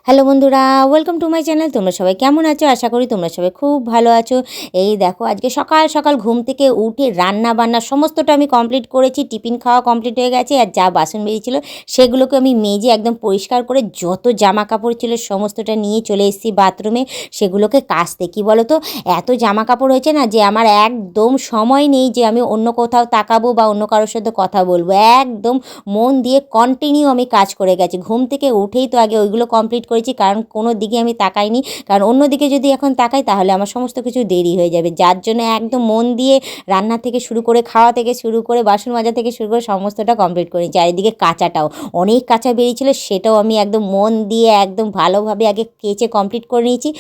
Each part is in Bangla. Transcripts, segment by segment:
হ্যালো বন্ধুরা, ওয়েলকাম টু মাই চ্যানেল। তোমরা সবাই কেমন আছো? আশা করি তোমরা সবাই খুব ভালো আছো। এই দেখো, আজকে সকাল সকাল ঘুম থেকে উঠে রান্না বান্না সমস্তটা আমি কমপ্লিট করেছি। টিফিন খাওয়া কমপ্লিট হয়ে গেছে, আর যা বাসন বেরিয়েছিল সেগুলোকে আমি মেজে একদম পরিষ্কার করে যত জামা কাপড় ছিল সমস্তটা নিয়ে চলে এসেছি বাথরুমে সেগুলোকে কাচতে। কী বলো তো, এত জামা কাপড় হয়েছে না যে আমার একদম সময় নেই যে আমি অন্য কোথাও তাকাবো বা অন্য কারোর সাথে কথা বলবো। একদম মন দিয়ে কন্টিনিউ আমি কাজ করে গেছি। ঘুম থেকে উঠেই তো আগে ওইগুলো কমপ্লিট করেছি, কারণ কোনো দিকে আমি তাকাইনি। কারণ অন্য দিকে যদি এখন তাকাই তাহলে আমার সমস্ত কিছু দেরি হয়ে যাবে, যার জন্য একদম মন দিয়ে রান্না থেকে শুরু করে খাওয়া থেকে শুরু করে বাসন মাজা থেকে শুরু করে সমস্তটা কমপ্লিট করে নিয়েছি। আর এদিকে কাচাটাও অনেক কাঁচা বেরিয়েছিল, সেটাও আমি একদম মন দিয়ে একদম ভালোভাবে আগে কেচে কমপ্লিট করে নিয়েছি।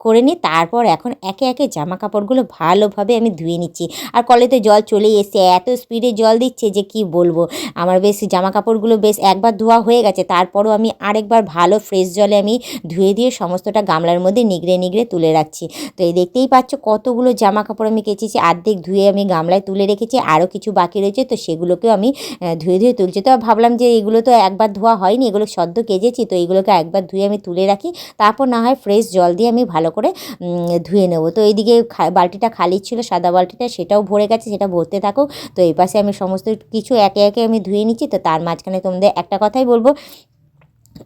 করে নিয়ে তারপর এখন একে একে জামা কাপড়গুলো ভালোভাবে আমি ধুয়ে নিচ্ছি। আর কলেতে জল চলেই এসছে, এত স্পিডে জল দিচ্ছে যে কি বলবো। আমার বেশ জামা কাপড়গুলো বেশ একবার ধোয়া হয়ে গেছে, তারপরও আমি আরেকবার ভালো ফ্রেশ জলে আমি ধুয়ে দিয়ে সমস্তটা গামলার মধ্যে নিগড়ে নিগড়ে তুলে রাখছি। তো এই দেখতেই পাচ্ছ কতগুলো জামা কাপড় আমি কেচেছি, অর্ধেক ধুয়ে আমি গামলায় তুলে রেখেছি, আরও কিছু বাকি রয়েছে, তো সেগুলোকেও আমি ধুয়ে ধুয়ে তুলছি। তো ভাবলাম যে এগুলো তো একবার ধোয়া হয়নি, এগুলো সদ্য কেজেছি, তো এগুলোকে একবার ধুয়ে আমি তুলে রাখি, তারপর না হয় ফ্রেশ জল দিয়ে আমি ভালো করে ধুয়ে নেবো। তো এইদিকে বালতিটা খালি ছিল, সাদা বালতিটা, সেটাও ভরে গেছে, সেটা ভরতে থাকুক। তো এই পাশে আমি সমস্ত কিছু একে একে আমি ধুয়ে নিচ্ছি। তো তার মাঝখানে তোমাদের একটা কথাই বলবো,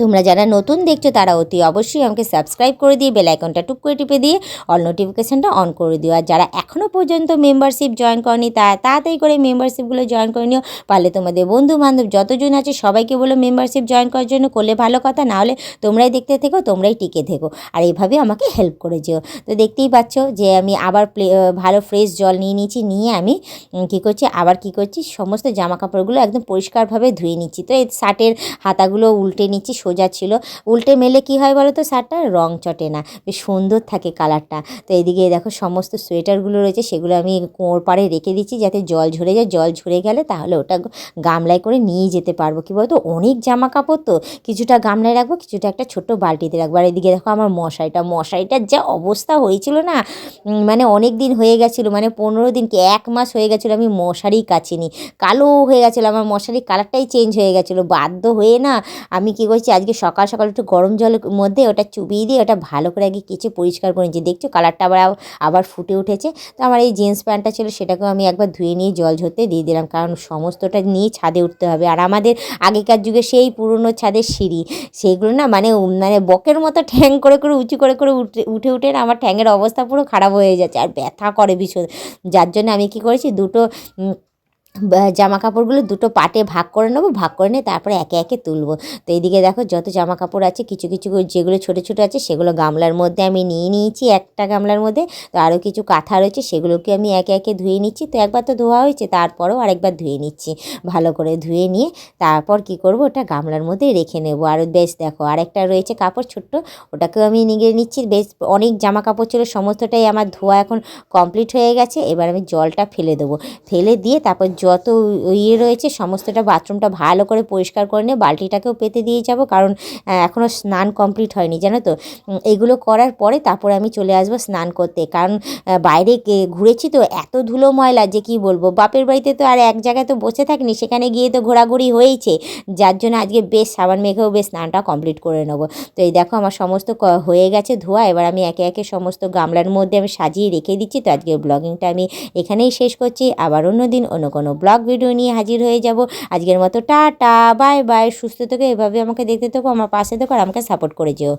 তোমরা যারা নতুন দেখছো তারা অতি অবশ্যই আমাকে সাবস্ক্রাইব করে দিয়ে বেল আইকনটা টুক করে টিপে দিয়ে অল নোটিফিকেশানটা অন করে দিও। আর যারা এখনও পর্যন্ত মেম্বারশিপ জয়েন করনি তাড়াতাড়ি করে মেম্বারশিপগুলো জয়েন করে নিও। পারলে তোমাদের বন্ধু বান্ধব যতজন আছে সবাইকে বলো মেম্বারশিপ জয়েন করার জন্য, করলে ভালো কথা, না হলে তোমরাই দেখতে থেকো, তোমরাই টিকে থেকো, আর এইভাবে আমাকে হেল্প করে যেও। তো দেখতেই পাচ্ছ যে আমি আবার ভালো ফ্রেশ জল নিয়ে নিয়েছি, নিয়ে আমি কী করছি, আবার কী করছি, সমস্ত জামা কাপড়গুলো একদম পরিষ্কারভাবে ধুয়ে নিচ্ছি। তো এই শার্টের হাতাগুলো উল্টে নিচ্ছি, সোজা ছিল, উল্টে মেলে কি হয় বলো তো, শার্টটা রং চটে না, বেশ সুন্দর থাকে কালারটা। তো এইদিকে দেখো সমস্ত সোয়েটারগুলো রয়েছে সেগুলো আমি কোঁড় পাড়ে রেখে দিচ্ছি যাতে জল ঝরে যায়। জল ঝরে গেলে তাহলে ওটা গামলায় করে নিয়ে যেতে পারবো। কী বলতো, অনেক জামা কাপড় তো, কিছুটা গামলায় রাখবো, কিছুটা একটা ছোট্ট বালতিতে রাখবো। আর এদিকে দেখো আমার মশারিটার যা অবস্থা হয়েছিল না, মানে অনেক দিন হয়ে গেছিলো, মানে 15 দিন কি 1 মাস হয়ে গেছিলো আমি মশারি কাচিনি, কালো হয়ে গেছিলো, আমার মশারির কালারটাই চেঞ্জ হয়ে গেছিলো। বাধ্য হয়ে না আমি কী করছি, আজকে সকাল সকাল একটু গরম জলের মধ্যে ওটা চুবিয়ে দিয়ে ওটা ভালো করে আগে কেচে পরিষ্কার করে নিয়েছি। দেখছো কালারটা আবার ফুটে উঠেছে। তো আমার এই জিন্স প্যান্টটা ছিল, সেটাকেও আমি একবার ধুয়ে নিয়ে জল ঝরতে দিয়ে দিলাম, কারণ সমস্তটা নিয়ে ছাদে উঠতে হবে। আর আমাদের আগেকার যুগে সেই পুরনো ছাদের সিঁড়ি, সেইগুলো না মানে বকের মতো ঠ্যাং করে করে উঁচু করে করে উঠে উঠে না আমার ঠ্যাঙের অবস্থা পুরো খারাপ হয়ে যাচ্ছে, আর ব্যথা করে ভীষণ। যার জন্য আমি কী করেছি, দুটো জামা কাপড়গুলো দুটো পার্টে ভাগ করে নেবো, ভাগ করে নিয়ে তারপরে একে একে তুলবো। তো এইদিকে দেখো যত জামা কাপড় আছে, কিছু কিছু যেগুলো ছোটো ছোটো আছে সেগুলো গামলার মধ্যে আমি নিয়ে নিয়েছি, একটা গামলার মধ্যে। তো আরও কিছু কাঁথা রয়েছে সেগুলোকে আমি একে একে ধুয়ে নিচ্ছি। তো একবার তো ধোয়া হয়েছে, তারপরেও আরেকবার ধুয়ে নিচ্ছি, ভালো করে ধুয়ে নিয়ে তারপর কি করব, ওটা গামলার মধ্যে রেখে নেবো। আর বেশ দেখো আরেকটা রয়েছে কাপড় ছোট্ট, ওটাকেও আমি নিয়ে নিচ্ছি। বেশ অনেক জামা কাপড় ছিল, সমস্তটাই আমার ধোয়া এখন কমপ্লিট হয়ে গেছে। এবার আমি জলটা ফেলে দেবো, ফেলে দিয়ে তারপর যত রয়েছে সমস্তটা বাথরুমটা ভালো করে পরিষ্কার করে নিয়ে বালতিটাকেও পেতে দিয়ে যাব, কারণ এখনও স্নান কমপ্লিট হয়নি জানো তো। এইগুলো করার পরে তারপরে আমি চলে আসবো স্নান করতে, কারণ বাইরে ঘুরেছি তো এত ধুলো ময়লা যে কি বলবো। বাপের বাড়িতে তো আর এক জায়গায় তো বসে থাকিনি, সেখানে গিয়ে তো ঘোরাঘুরি হয়েছে, যার জন্য আজকে বেশ সাবান মেখেও বেশ স্নানটা কমপ্লিট করে নেবো। তো এই দেখো আমার সমস্ত হয়ে গেছে ধোয়া, এবার আমি একে একে সমস্ত গামলার মধ্যে আমি সাজিয়ে রেখে দিচ্ছি। তো আজকের ব্লগিংটা আমি এখানেই শেষ করছি, আবার অন্য দিন অন্য কোনো ব্লগ ভিডিও নিয়ে হাজির হয়ে যাব। আজকের মতো টাটা, বাই বাই, সুস্থ থেকো, এভাবে আমাকে দেখতে থেকো, আমার পাশে থেকো, আর আমাকে সাপোর্ট করে যেও।